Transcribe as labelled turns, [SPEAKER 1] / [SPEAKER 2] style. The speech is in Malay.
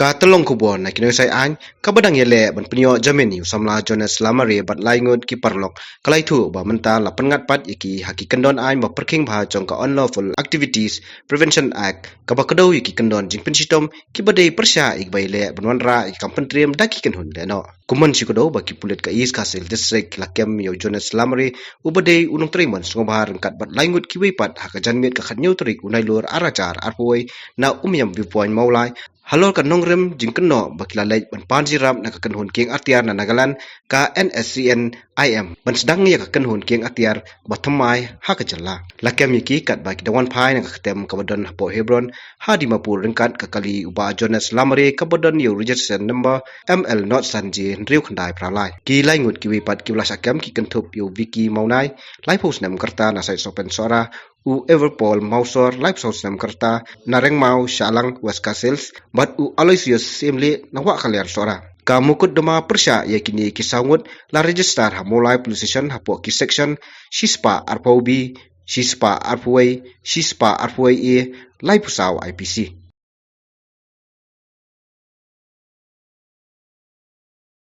[SPEAKER 1] Ka telong kubon na kinoy say an kabadang yele ban penyo Germany samla Jonas Lamare bat laingut ki parlok kalai thu ba menta la pangat pat iki haki kendon an ba perking ba jong ka unlawful activities prevention act ka ba kado iki kendon jing pensitom ki badai persya ik baile banwanra ik kampentriam daki ken hun le no kuman si kado ba ki pulet ka East Castle district la kem yo Jonas Lamare ubadai unong triman sngobahar kat bat laingut ki wepat haka janmet ka khatnyau trik unai lur arajar arpoi na umyam viewpoint maulai halol kan nongrem jingkeno bakila lej ban panjiram na kakan hun king atiar na nagalan ka NSCN IM ban sedang ya kakan hun king atiar batamai ha kajalla lakem yiki kat baki dawan pai na katem kabadon po Hebron ha di mapur ringkat kakali uba Jonas Lamare kabadon yo registration number ML not sanji riu khandai pralai ki laingut ki wipat ki blasa kem ki kentup yo wiki maunai lai post nam karta na sai sopen sora u Everpol Mausor live source nam karta nareng mau shalang West Castles but u Aloysius Simli na wa kaliar sora ka mukut dema persya yakini kisangut la register ha mulai police station hapo ki section shispa arpaubi shispa arpawai shispa arpawai e lai pusau IPC